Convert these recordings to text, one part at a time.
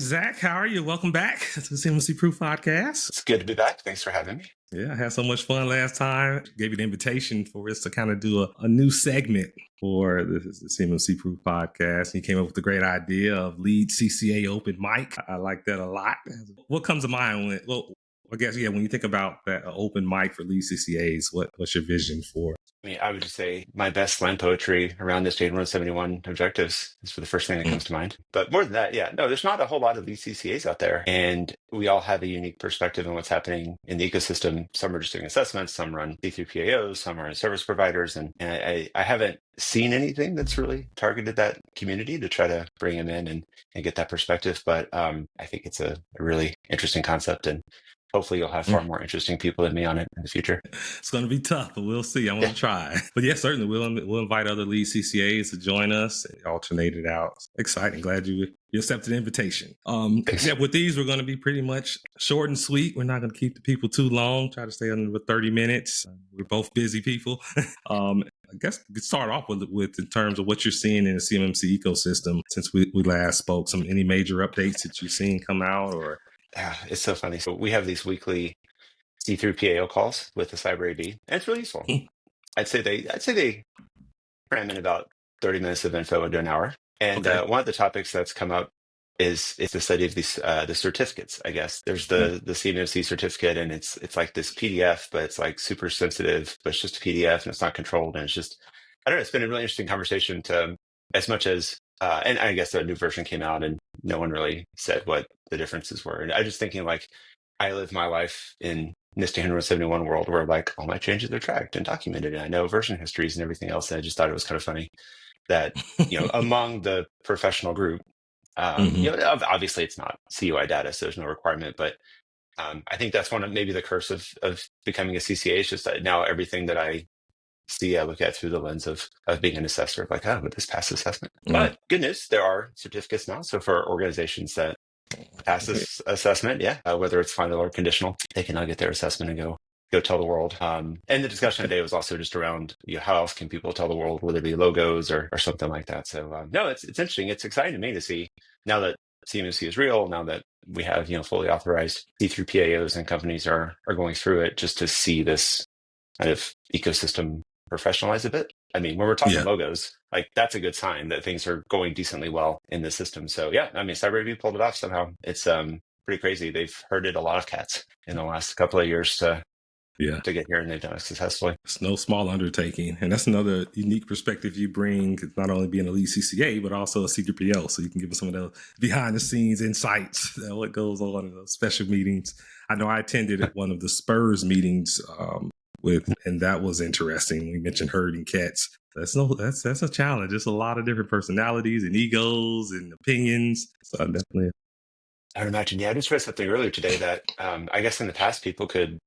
Zach. How are you? Welcome back to the CMMC Proof Podcast. It's good to be back. Thanks for having me. Yeah, I had so much fun last time. Gave you the invitation for us to kind of do a new segment for the CMMC Proof Podcast. You came up with the great idea of lead CCA Open Mic. I like that a lot. What comes to mind when, I guess, when you think about that open mic for lead CCAs, what's your vision for? I mean, I would just say my best slam poetry around this J 171 objectives is for the first thing that comes to mind. But more than that, there's not a whole lot of lead CCAs out there. And we all have a unique perspective on what's happening in the ecosystem. Some are just doing assessments, some run C3PAOs, some are service providers. And I haven't seen anything that's really targeted that community to try to bring them in and get that perspective. But I think it's a really interesting concept. And hopefully you'll have far more interesting people than me on it in the future. It's going to be tough, but we'll see. I'm going to try. But yeah, certainly we'll invite other lead CCAs to join us, alternate it out. Exciting. Glad you accepted the invitation. With these, we're going to be pretty much short and sweet. We're not going to keep the people too long. Try to stay under 30 minutes. We're both busy people. I guess we could start off with in terms of what you're seeing in the CMMC ecosystem since we last spoke. Any major updates that you've seen come out or... Yeah, it's so funny. So we have these weekly C3PAO calls with the Cyber AD, and it's really useful. I'd say they cram in about 30 minutes of info into an hour. And one of the topics that's come up is the study of these the certificates. I guess there's the CMMC certificate, and it's like this PDF, but it's like super sensitive. But it's just a PDF, and it's not controlled, and it's just I don't know. It's been a really interesting conversation to as much as. And I guess a new version came out and no one really said what the differences were. And I was just thinking, like, I live my life in NIST 171 world where, like, all my changes are tracked and documented. And I know version histories and everything else. And I just thought it was kind of funny that, among the professional group, obviously it's not CUI data, so there's no requirement. But I think that's one of maybe the curse of becoming a CCA is just that now everything that I look at through the lens of being an assessor, like, would this pass assessment? But good news, there are certificates now. So for organizations that pass this assessment, whether it's final or conditional, they can now get their assessment and go tell the world. And the discussion today was also just around how else can people tell the world, whether it be logos or something like that. So no, it's interesting. It's exciting to me to see now that CMMC is real, now that we have fully authorized C3PAOs and companies are going through it, just to see this kind of ecosystem professionalize a bit. I mean, when we're talking logos, like that's a good sign that things are going decently well in the system. So Cyber Review pulled it off somehow. It's pretty crazy. They've herded a lot of cats in the last couple of years to get here, and they've done it successfully. It's no small undertaking. And that's another unique perspective you bring, not only being a lead CCA, but also a C3PO. So you can give us some of the behind the scenes insights, what goes on in those special meetings. I know I attended one of the Spurs meetings and that was interesting. We mentioned herding cats. That's a challenge. There's a lot of different personalities and egos and opinions. So definitely. I would imagine. Yeah, I just read something earlier today that I guess in the past people could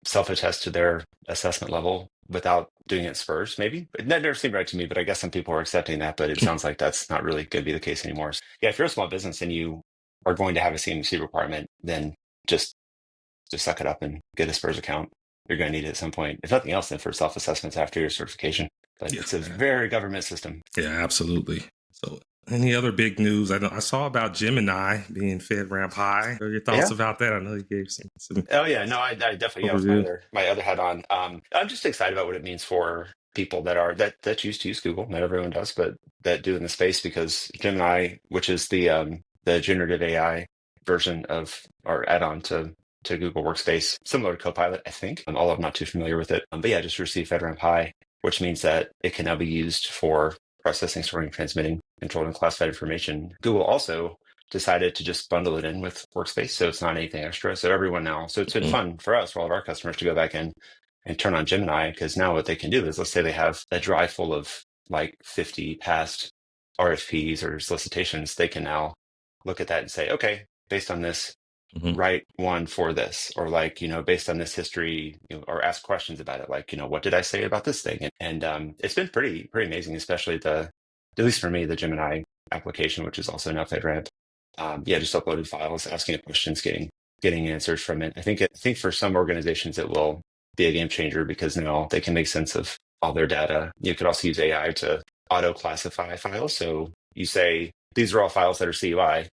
self-attest to their assessment level without doing it at Spurs, maybe. That never seemed right to me, but I guess some people are accepting that, but it sounds like that's not really going to be the case anymore. So, if you're a small business and you are going to have a CMMC requirement, then just suck it up and get a Spurs account. You're going to need it at some point. If nothing else, then for self-assessments after your certification. But it's a very government system. Yeah, absolutely. So any other big news? I saw about Gemini being FedRAMP high. What are your thoughts about that? I know you gave some Oh, yeah. No, I definitely have my other hat on. I'm just excited about what it means for people that choose to use Google. Not everyone does, but that do in the space, because Gemini, which is the generative AI version of our add-on to Google Workspace, similar to Copilot, I think. Although I'm not too familiar with it. But just received FedRAMP High, which means that it can now be used for processing, storing, transmitting, controlling classified information. Google also decided to just bundle it in with Workspace, so it's not anything extra. So everyone now, so it's been fun for us, for all of our customers, to go back in and turn on Gemini, because now what they can do is, let's say they have a drive full of like 50 past RFPs or solicitations, they can now look at that and say, okay, based on this, write one for this, or based on this history, or ask questions about it, like, what did I say about this thing? And it's been pretty amazing, especially at least for me, the Gemini application, which is also now FedRAMP. Just uploaded files, asking it questions, getting answers from it. I think for some organizations it will be a game changer, because now they can make sense of all their data. You could also use AI to auto classify files. So you say, these are all files that are CUI.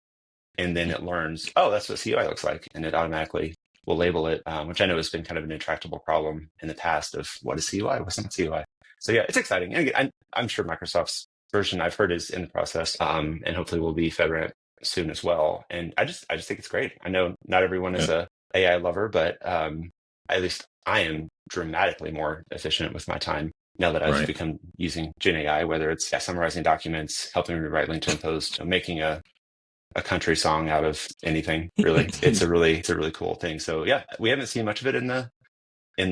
and then it learns, oh, that's what CUI looks like, and it automatically will label it, which I know has been kind of an intractable problem in the past of what is CUI, what's not CUI. So yeah, it's exciting. And again, I'm sure Microsoft's version I've heard is in the process, and hopefully will be FedRAMP soon as well. And I just think it's great. I know not everyone is a AI lover, but at least I am dramatically more efficient with my time now that I've become using Gen AI, whether it's summarizing documents, helping me write LinkedIn posts, making a country song out of anything. Really, it's a really cool thing. So yeah, we haven't seen much of it in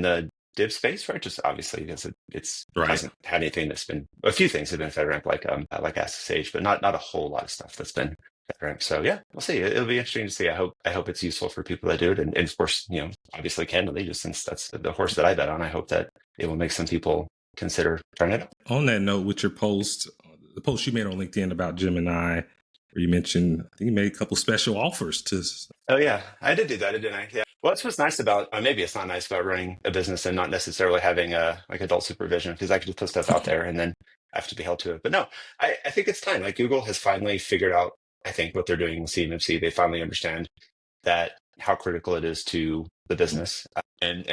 the div space, right? Just obviously because it's hasn't had anything that's been, a few things have been FedRAMP like SSH, but not a whole lot of stuff that's been FedRAMP. So yeah, we'll see. It'll be interesting to see. I hope it's useful for people that do it, and of course, obviously, candidly, just since that's the horse that I bet on, I hope that it will make some people consider trying it out. On that note, with your post, the post you made on LinkedIn about Gemini, where you mentioned, I think you made a couple special offers to. Oh yeah, I did do that, didn't I? Yeah. Well, that's what's nice about, maybe it's not nice about running a business and not necessarily having like adult supervision, because I could just put stuff out there and then I have to be held to it. But no, I think it's time. Like Google has finally figured out, I think, what they're doing with CMMC. They finally understand that how critical it is to the business, and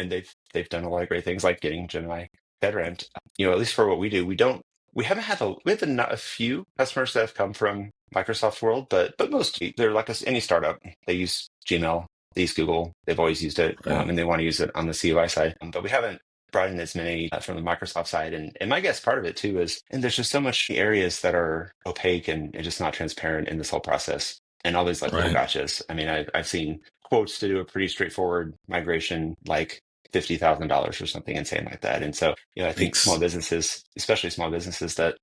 they've done a lot of great things like getting Gemini FedRAMP. At least for what we do, we have a few customers that have come from Microsoft world, but mostly they're like any startup. They use Gmail, they use Google, they've always used it, and they want to use it on the CUI side. But we haven't brought in as many from the Microsoft side. And my guess part of it too is, and there's just so much areas that are opaque and just not transparent in this whole process. And all these little gotchas. I mean, I've seen quotes to do a pretty straightforward migration, like $50,000 or something insane like that. And so, I think small businesses, especially small businesses that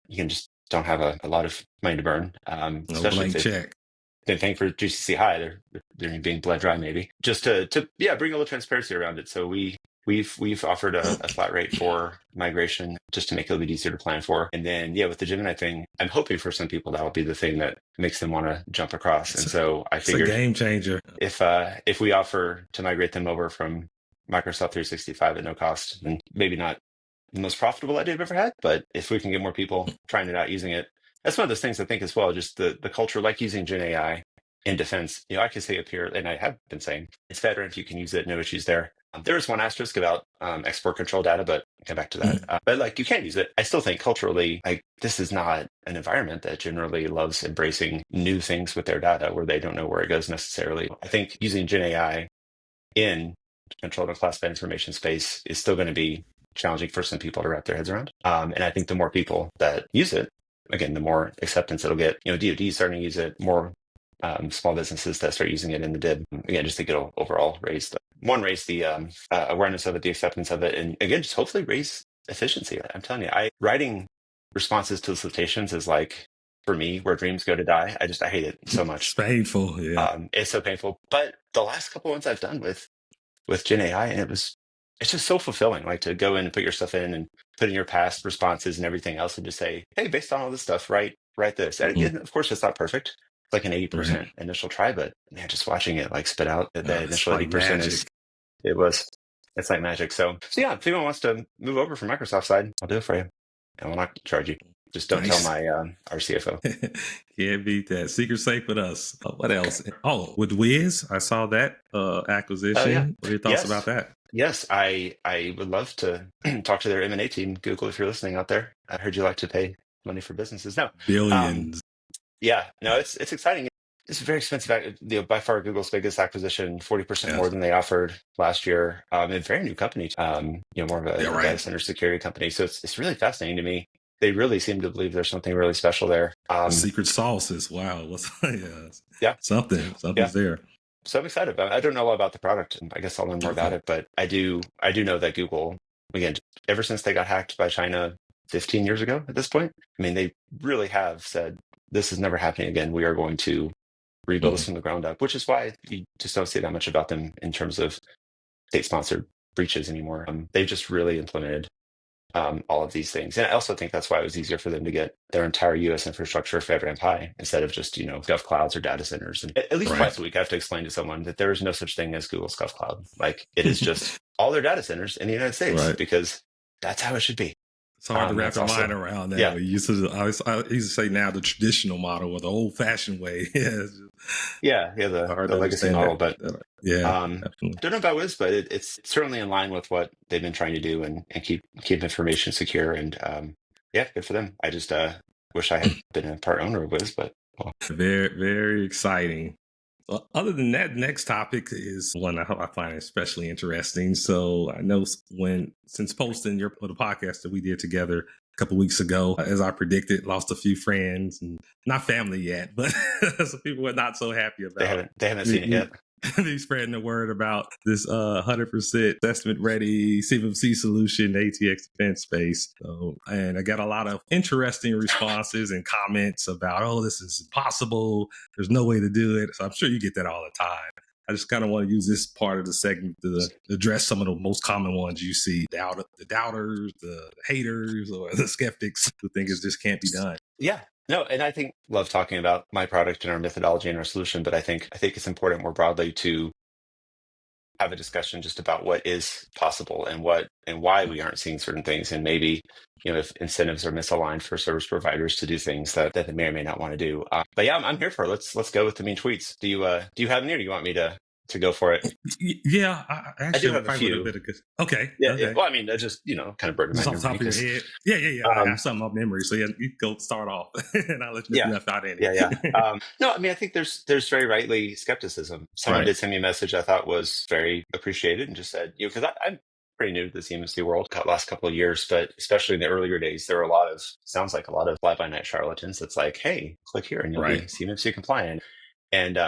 you can just don't have a lot of money to burn. Especially blank check. Been paying for GCC High, they're being bled dry maybe. Just to bring a little transparency around it. So we've offered a flat rate for migration just to make it a little bit easier to plan for. And then with the Gemini thing, I'm hoping for some people that will be the thing that makes them want to jump across. And so I figured it's a game changer. If we offer to migrate them over from Microsoft 365 at no cost, then maybe not the most profitable idea I've ever had, but if we can get more people trying it out, using it, that's one of those things I think as well, just the culture, like using Gen AI in defense. I can say up here, and I have been saying, it's FedRAMP, you can use it, no issues there. There is one asterisk about export control data, but I'll come back to that. But you can't use it. I still think culturally, this is not an environment that generally loves embracing new things with their data where they don't know where it goes necessarily. I think using Gen AI in controlled and classified information space is still going to be challenging for some people to wrap their heads around. And I think the more people that use it, again, the more acceptance it'll get. DoD is starting to use it, more small businesses that start using it in the DIB. Again, just think it'll overall raise the awareness of it, the acceptance of it, and again, just hopefully raise efficiency. I'm telling you, writing responses to solicitations is like, for me, where dreams go to die. I hate it so much. It's painful. Yeah. It's so painful. But the last couple ones I've done with Gen AI, and it's just so fulfilling, like to go in and put your stuff in and put in your past responses and everything else and just say, hey, based on all this stuff, write this. And again, of course, it's not perfect. It's like an 80% initial try, but man, just watching it spit out the initial 80% it's like magic. So yeah, if anyone wants to move over from Microsoft side, I'll do it for you. And we'll not charge you. Just don't tell our CFO. Can't beat that. Secret safe with us. What else? Oh, with Wiz, I saw that acquisition. What are your thoughts about that? Yes, I would love to talk to their M&A team. Google, if you're listening out there, I heard you like to pay money for businesses. No, billions. It's exciting. It's very expensive. By far Google's biggest acquisition, 40% more than they offered last year. A very new company. More of a data center security company. So it's really fascinating to me. They really seem to believe there's something really special there. Secret sauces. Wow. Something's there. So I'm excited about it. I don't know a lot about the product. I guess I'll learn more about it, but I do know that Google, again, ever since they got hacked by China 15 years ago at this point, they really have said, this is never happening again. We are going to rebuild this from the ground up, which is why you just don't see that much about them in terms of state-sponsored breaches anymore. They've just really implemented all of these things. And I also think that's why it was easier for them to get their entire U.S. infrastructure FedRAMP High instead of just, Gov Clouds or data centers. And at least twice a week, I have to explain to someone that there is no such thing as Google's Gov Cloud. It is just all their data centers in the United States because that's how it should be. It's hard to wrap That's your also, mind around that. yeah. We used to, I used to say now the traditional model or the old fashioned way. Yeah, Hard the to legacy understand model, that. but Yeah, I definitely. don't know about Wiz, but it's certainly in line with what they've been trying to do and keep information secure. And yeah, good for them. I just wish I had been a part owner of Wiz, but well. Very, very exciting. Well, other than that, next topic is one I find especially interesting. So I know since posting the podcast that we did together a couple weeks ago, as I predicted, lost a few friends and not family yet, but some people were not so happy about They haven't seen it yet. me spreading the word about this 100% assessment ready CMMC solution, ATX Defense space. So, and I got a lot of interesting responses and comments about, oh, this is impossible. There's no way to do it. So I'm sure you get that all the time. I just kind of want to use this part of the segment to address some of the most common ones you see, the doubters, the haters, or the skeptics who think it just can't be done. Yeah. No, and I think love talking about my product and our methodology and our solution, but I think it's important more broadly to have a discussion just about what is possible and why we aren't seeing certain things, and maybe if incentives are misaligned for service providers to do things that they may or may not want to do. But yeah, I'm here for it. Let's go with the mean tweets. Do you have any, or do you want me to go for it? Yeah, I I actually do have a probably few. would have been Okay. Well, I mean, I just kind of burned my just off the top of your head. Yeah. I have something off memory, so yeah, you go start off, and I'll let you left out any. Yeah. No, I mean, I think there's very rightly skepticism. Someone did send me a message I thought was very appreciated, and just said, because I'm pretty new to the CMMC world, last couple of years, but especially in the earlier days, there were sounds like a lot of fly-by-night charlatans. That's like, hey, click here and you'll be CMMC compliant, and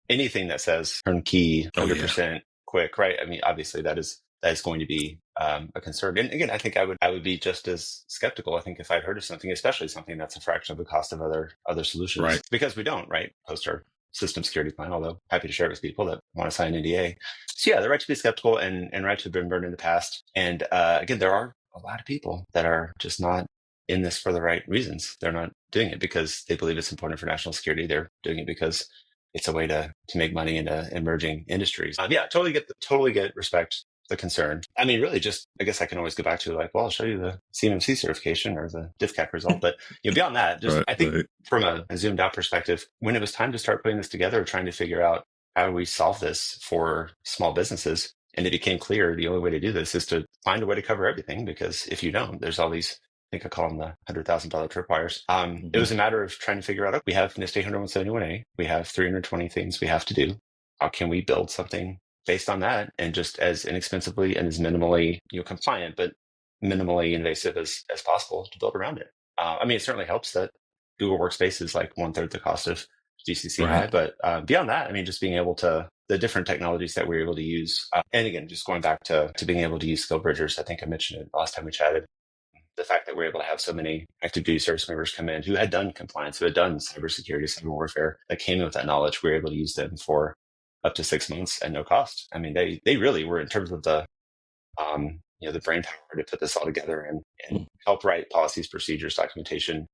anything that says turnkey, 100% quick, right? I mean, obviously that is going to be a concern. And again, I think I would be just as skeptical. I think if I'd heard of something, especially something that's a fraction of the cost of other solutions, because we don't post our system security plan. Although happy to share it with people that want to sign an NDA. So yeah, they're right to be skeptical and right to have been burned in the past. And again, there are a lot of people that are just not in this for the right reasons. They're not doing it because they believe it's important for national security. They're doing it because it's a way to make money into emerging industries. Yeah, totally get respect the concern. I mean, really, just I guess I can always go back to well, I'll show you the CMMC certification or the DIFCAC result. But beyond that, just I think from a zoomed out perspective, when it was time to start putting this together, trying to figure out how do we solve this for small businesses, and it became clear the only way to do this is to find a way to cover everything, because if you don't, there's all these, I think I call them the $100,000 tripwires. It was a matter of trying to figure out, we have NIST 800-171A, we have 320 things we have to do. How can we build something based on that, and just as inexpensively and as minimally compliant, but minimally invasive as possible to build around it? I mean, it certainly helps that Google Workspace is like 1/3 the cost of GCC High, but beyond that, I mean, just being able to, the different technologies that we're able to use, and again, just going back to being able to use skill bridgers. I think I mentioned it last time we chatted. The fact that we're able to have so many active duty service members come in who had done compliance, who had done cybersecurity, cyber warfare, that came in with that knowledge, we were able to use them for up to 6 months at no cost. I mean, they really were, in terms of the the brain power to put this all together and help write policies, procedures, documentation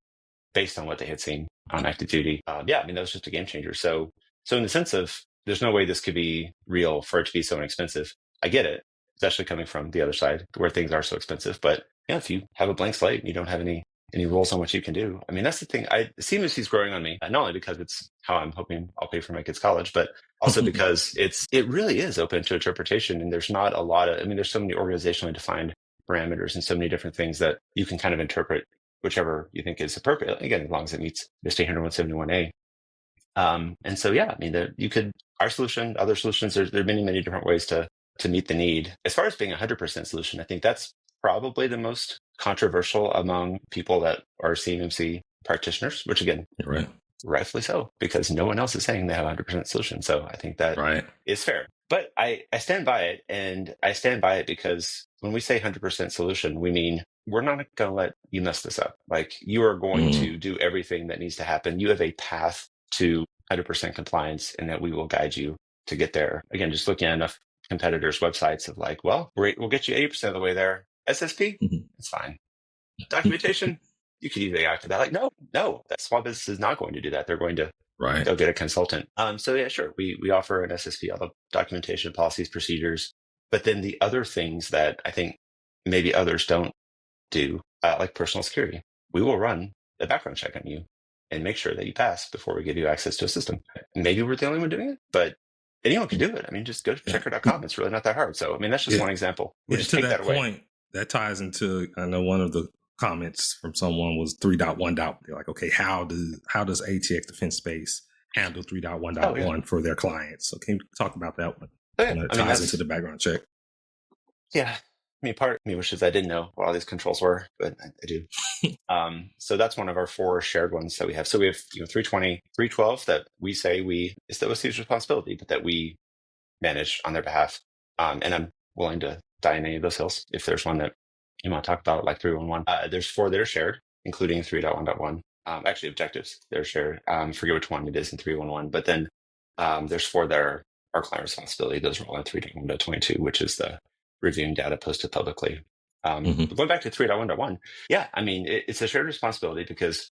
based on what they had seen on active duty. I mean, that was just a game changer. So in the sense of, there's no way this could be real for it to be so inexpensive. I get it, especially coming from the other side where things are so expensive. But if you have a blank slate and you don't have any rules on what you can do, I mean, that's the thing. CMMC is growing on me, not only because it's how I'm hoping I'll pay for my kids' college, but also because it really is open to interpretation. And there's not a lot of, I mean, there's so many organizationally defined parameters and so many different things that you can kind of interpret whichever you think is appropriate. Again, as long as it meets NIST 800-171A. And so, I mean, our solution, other solutions, there are many, many different ways to meet the need. As far as being 100% solution, I think that's probably the most controversial among people that are CMMC practitioners, which again, rightfully so, because no one else is saying they have a 100% solution. So I think that is fair. But I stand by it, and I stand by it because when we say 100% solution, we mean we're not going to let you mess this up. Like, you are going to do everything that needs to happen. You have a path to 100% compliance, and that we will guide you to get there. Again, just looking at enough competitors' websites of like, well, we'll get you 80% of the way there. SSP, it's fine. Documentation, you could easily act to that. Like, no, that small business is not going to do that. They're going to they'll get a consultant. So yeah, sure. We offer an SSP, all the documentation, policies, procedures. But then the other things that I think maybe others don't do, like personal security. We will run a background check on you and make sure that you pass before we give you access to a system. Maybe we're the only one doing it, but anyone can do it. I mean, just go to checker.com. It's really not that hard. So, I mean, that's just one example. We just to take that that away. point, that ties into, I know one of the comments from someone was 3.1. They're like, okay, how does ATX Defense Space handle 3.1.1 for their clients? So can you talk about that one? It ties into the background check. Yeah. I mean, part of me wishes I didn't know what all these controls were, but I do. So that's one of our 4 shared ones that we have. So we have 320, 312 that we say it's the OC's responsibility, but that we manage on their behalf. And I'm willing to die in any of those hills if there's one that you want to talk about, like 311. There's 4 that are shared, including 3.1.1. Actually, objectives, they're shared. Forget which one it is in 311. But then there's 4 that are our client responsibility. Those are all in 3.1.22, which is the reviewing data posted publicly. But going back to 3.1.1, yeah, I mean, it's a shared responsibility because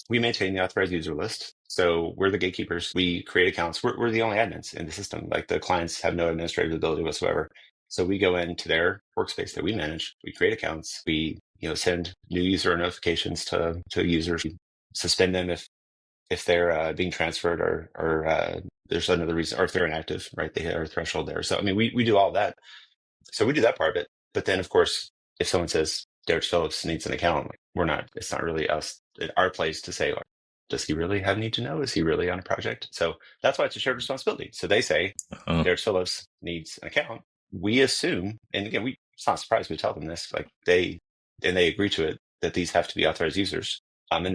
we maintain the authorized user list. So we're the gatekeepers. We create accounts. We're the only admins in the system. Like the clients have no administrative ability whatsoever. So we go into their workspace that we manage. We create accounts. We send new user notifications to users. We suspend them if they're being transferred or there's another reason, or if they're inactive, right? They hit our threshold there. So I mean, we do all that. So we do that part of it. But then, of course, if someone says Derrich Phillips needs an account, it's not really our place to say, does he really have need to know? Is he really on a project? So that's why it's a shared responsibility. So they say Derrich Phillips needs an account. We assume, and again, it's not surprised we tell them this, like they agree to it, that these have to be authorized users. And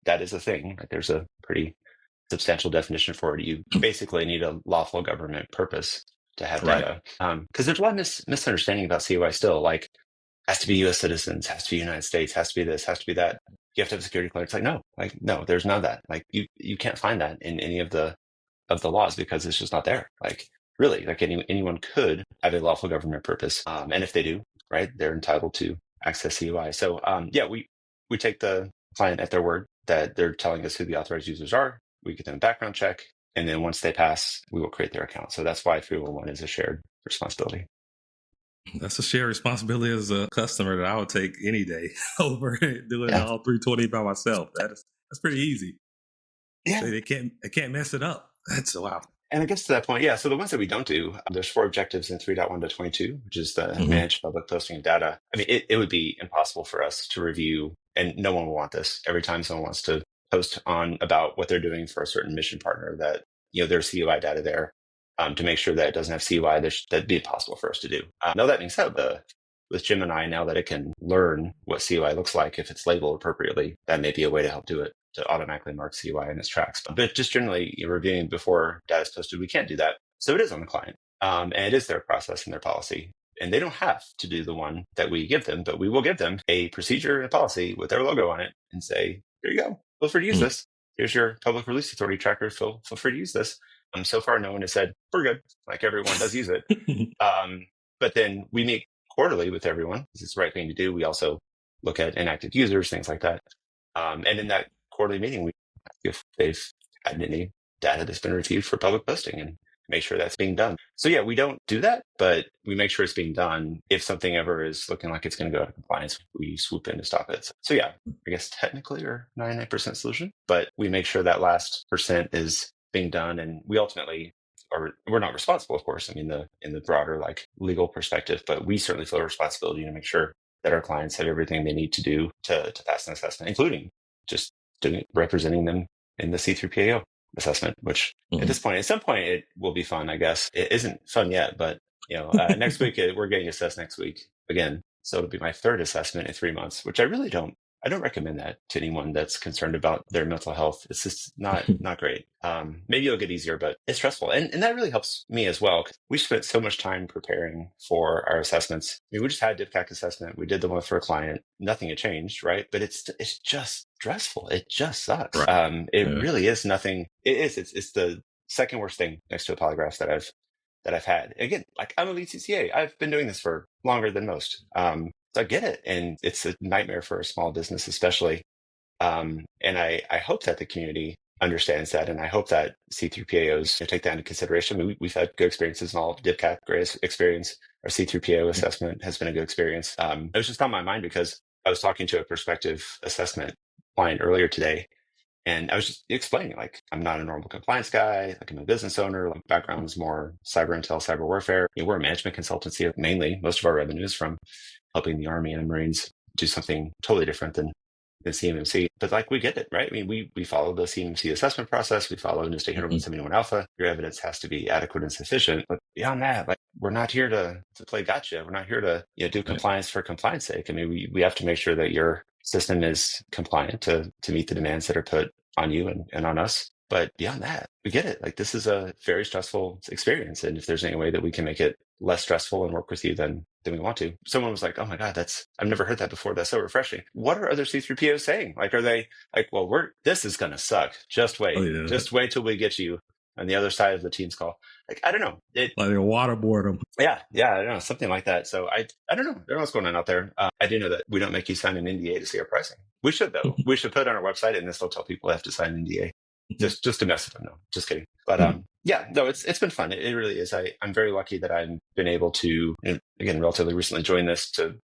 that is a thing. Like there's a pretty substantial definition for it. You basically need a lawful government purpose to have data. Because there's a lot of misunderstanding about COI still, like has to be US citizens, has to be United States, has to be this, has to be that. You have to have a security clearance. No, there's none of that. Like you can't find that in any of the laws because it's just not there. Like really, like anyone could have a lawful government purpose. And if they do, right, they're entitled to access COI. So we take the client at their word that they're telling us who the authorized users are. We get them a background check. And then once they pass, we will create their account. So that's why 311 is a shared responsibility. That's a shared responsibility as a customer that I would take any day over doing all 320 by myself. That's pretty easy. Yeah. So they can't mess it up. That's wow. And it gets to that point. Yeah. So the ones that we don't do, there's 4 objectives in 3.1.22, which is the managed public posting of data. I mean, it would be impossible for us to review, and no one will want this. Every time someone wants to post on about what they're doing for a certain mission partner, that there's COI data there, to make sure that it doesn't have COI, that'd be impossible for us to do. Now that being said, with Gemini, now that it can learn what COI looks like if it's labeled appropriately, that may be a way to help do it, to automatically mark COI in its tracks. But just generally reviewing before data is posted, we can't do that. So it is on the client, and it is their process and their policy. And they don't have to do the one that we give them, but we will give them a procedure and a policy with their logo on it and say, here you go, feel free to use this. Here's your public release authority tracker. Feel free to use this. So far, no one has said, we're good. Like everyone does use it. But then we meet quarterly with everyone. This is the right thing to do. We also look at inactive users, things like that. And in that quarterly meeting, we ask if they've had any data that's been reviewed for public posting and make sure that's being done. So yeah, we don't do that, but we make sure it's being done. If something ever is looking like it's going to go out of compliance, we swoop in to stop it. So yeah, I guess technically we're 99% solution, but we make sure that last percent is being done. And we ultimately we're not responsible, of course, I mean, in the broader like legal perspective, but we certainly feel a responsibility to make sure that our clients have everything they need to do to pass an assessment, including just representing them in the C3PAO assessment, which at some point it will be fun, I guess. It isn't fun yet, but next week we're getting assessed next week again. So it'll be my 3rd assessment in 3 months, which I really don't recommend that to anyone that's concerned about their mental health. It's just not great. Maybe it'll get easier, but it's stressful. And that really helps me as well. We spent so much time preparing for our assessments. I mean, we just had a DIVCAC assessment. We did the one for a client. Nothing had changed, right? But it's just stressful. It just sucks. Right. Really is nothing. It's the second worst thing next to a polygraph that I've had. Again, like I'm a lead CCA. I've been doing this for longer than most. So I get it. And it's a nightmare for a small business, especially. And I hope that the community understands that. And I hope that C3PAOs take that into consideration. I mean, we've had good experiences in all DIVCAC, great experience. Our C3PAO assessment has been a good experience. It was just on my mind because I was talking to a prospective assessment client earlier today, and I was just explaining, like, I'm not a normal compliance guy. Like, I'm a business owner. Like, background is more cyber intel, cyber warfare. We're a management consultancy mainly. Most of our revenue is from helping the Army and the Marines do something totally different than CMMC. But like, we get it, right? I mean, we follow the CMMC assessment process. We follow NIST 871 Alpha. Your evidence has to be adequate and sufficient. But beyond that, like, we're not here to play gotcha. We're not here to do compliance for compliance sake. I mean, we have to make sure that your system is compliant to meet the demands that are put on you and on us. But beyond that, we get it. Like, this is a very stressful experience. And if there's any way that we can make it less stressful and work with you, then we want to. Someone was like, oh my God, I've never heard that before. That's so refreshing. What are other C3POs saying? Like, are they like, well, this is going to suck. Just wait. Just wait till we get you on the other side of the Teams call. Like, I don't know. Like they waterboard them. Yeah, I don't know. Something like that. So I don't know. I don't know what's going on out there. I do know that we don't make you sign an NDA to see our pricing. We should, though. We should put it on our website, and this will tell people they have to sign an NDA. Just to mess with them. No, just kidding. But yeah, no, it's been fun. It really is. I'm very lucky that I've been able to, again, relatively recently join this, to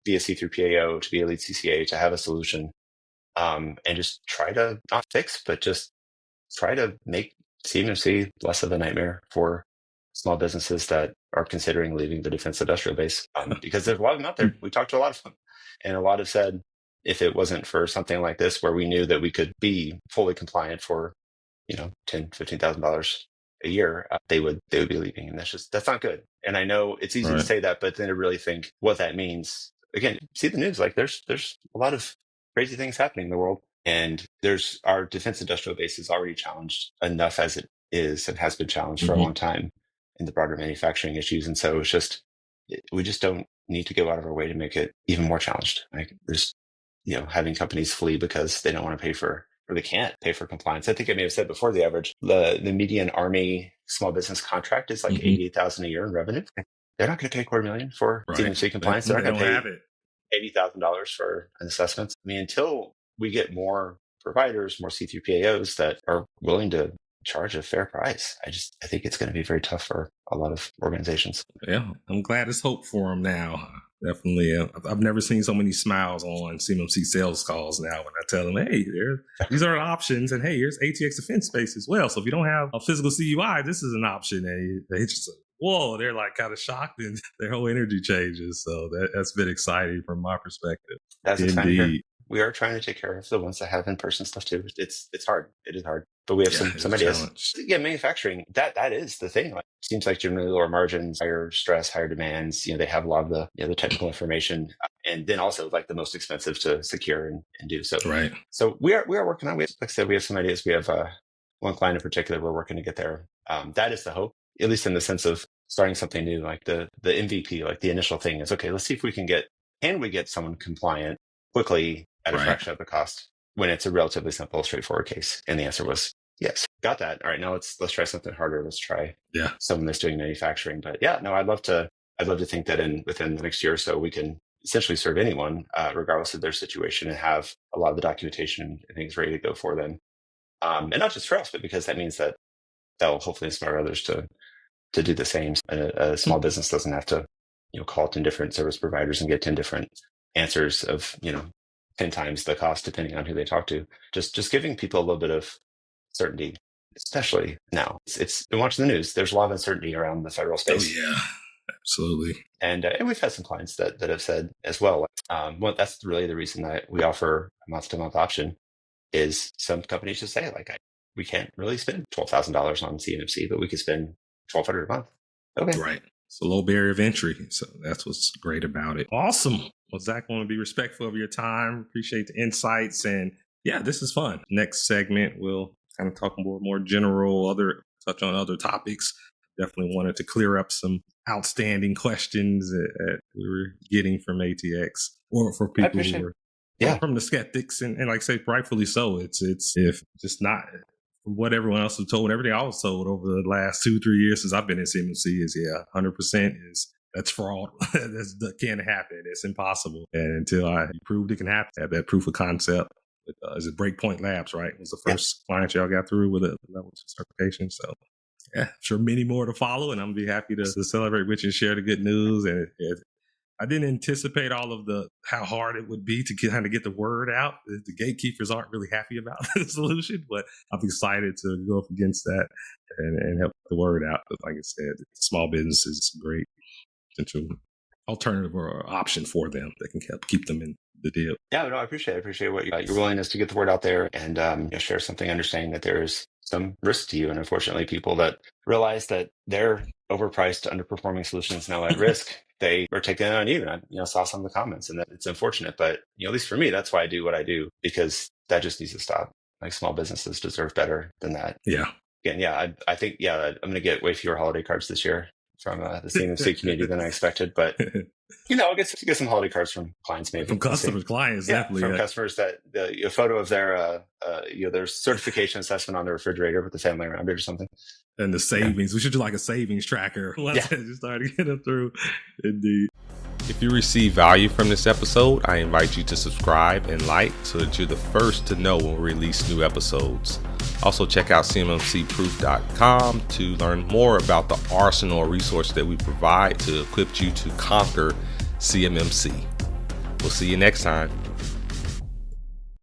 be a C3PAO, to be a lead CCA, to have a solution, and just try to not fix, but just try to make CMMC less of a nightmare for small businesses that are considering leaving the defense industrial base, because there's a lot of them out there. We talked to a lot of them, and a lot have said, if it wasn't for something like this, where we knew that we could be fully compliant for, $10,000, $15,000 a year, they would be leaving. And that's not good. And I know it's easy to say that, but then to really think what that means, again, see the news, like there's a lot of crazy things happening in the world. And our defense industrial base is already challenged enough as it is, and has been challenged for a long time in the broader manufacturing issues. And so we just don't need to go out of our way to make it even more challenged. Like, there's, having companies flee because they don't want to pay for, or they can't pay for compliance. I think I may have said before, the average, the median Army small business contract is like $88,000 a year in revenue. They're not going to pay $250,000 for CMMC compliance. They're not going to pay $80,000 for an assessment. I mean, until we get more providers, more C3PAOs that are willing to charge a fair price, I think it's going to be very tough for a lot of organizations. Yeah, I'm glad there's hope for them now. Definitely. I've never seen so many smiles on CMMC sales calls now when I tell them, hey, these are options. And hey, here's ATX Defense space as well. So if you don't have a physical CUI, this is an option. And they just, whoa, they're like kind of shocked, and their whole energy changes. So that's been exciting from my perspective. That's exciting. We are trying to take care of the ones that have in-person stuff too. It's hard. It is hard. But we have some ideas. Yeah, manufacturing, that is the thing. Like, it seems like generally lower margins, higher stress, higher demands. They have a lot of the technical information, and then also like the most expensive to secure and do. So So we are working on. Like I said, we have some ideas. We have one client in particular we're working to get there. That is the hope, at least in the sense of starting something new. Like the MVP, like the initial thing is, okay, let's see if we can get someone compliant quickly at a fraction of the cost, when it's a relatively simple, straightforward case. And the answer was yes. Got that. All right, now let's try something harder. Let's try someone that's doing manufacturing. But yeah, no, I'd love to think that within the next year or so, we can essentially serve anyone, regardless of their situation, and have a lot of the documentation and things ready to go for them. And not just for us, but because that means that will hopefully inspire others to do the same. A small business doesn't have to call 10 different service providers and get 10 different answers of 10 times the cost, depending on who they talk to. Just giving people a little bit of certainty, especially now. It's been watching the news. There's a lot of uncertainty around the federal space. Oh yeah, absolutely. And we've had some clients that have said as well. Well, that's really the reason that we offer a month-to-month option. Is some companies just say, like, we can't really spend $12,000 on CMMC, but we could spend $1,200 a month. Okay, right. It's a low barrier of entry. So that's what's great about it. Awesome. Well, Zach, I want to be respectful of your time. Appreciate the insights. And yeah, this is fun. Next segment, we'll kind of talk more general, touch on other topics. Definitely wanted to clear up some outstanding questions that we were getting from ATX, or for people who were from the skeptics. And like I say, rightfully so. It's if just not from what everyone else was told, everything I was told over the last 2-3 years since I've been in CMMC is 100% that's fraud. That can't happen. It's impossible. And until I proved it can happen, have that proof of concept. Is it Breakpoint Labs, right? It was the first client y'all got through with a level 2 certification. So yeah, sure, many more to follow, and I'm gonna be happy to celebrate with you and share the good news. And I didn't anticipate all of how hard it would be to kind of get the word out. The gatekeepers aren't really happy about the solution, but I'm excited to go up against that and help the word out. But like I said, small businesses is a great potential alternative or option for them that can help keep them in the deal. Yeah, no, I appreciate what your willingness to get the word out there and share something, understanding that there is some risk to you. And unfortunately, people that realize that they're overpriced, underperforming solutions now at risk, they are taking it on you. And I saw some of the comments, and that it's unfortunate. But at least for me, that's why I do what I do, because that just needs to stop. Like, small businesses deserve better than that. Yeah. Again, yeah, I think, I'm going to get way fewer holiday cards this year from the CMMC community than I expected. But, I'll get some holiday cards from clients, maybe. From customers, clients, definitely. From customers that a photo of their certification assessment on the refrigerator with the family around it or something. And the savings. We should do like a savings tracker. Just start to get them through. Indeed. If you receive value from this episode, I invite you to subscribe and like so that you're the first to know when we release new episodes. Also, check out CMMCproof.com to learn more about the arsenal of resources that we provide to equip you to conquer CMMC. We'll see you next time.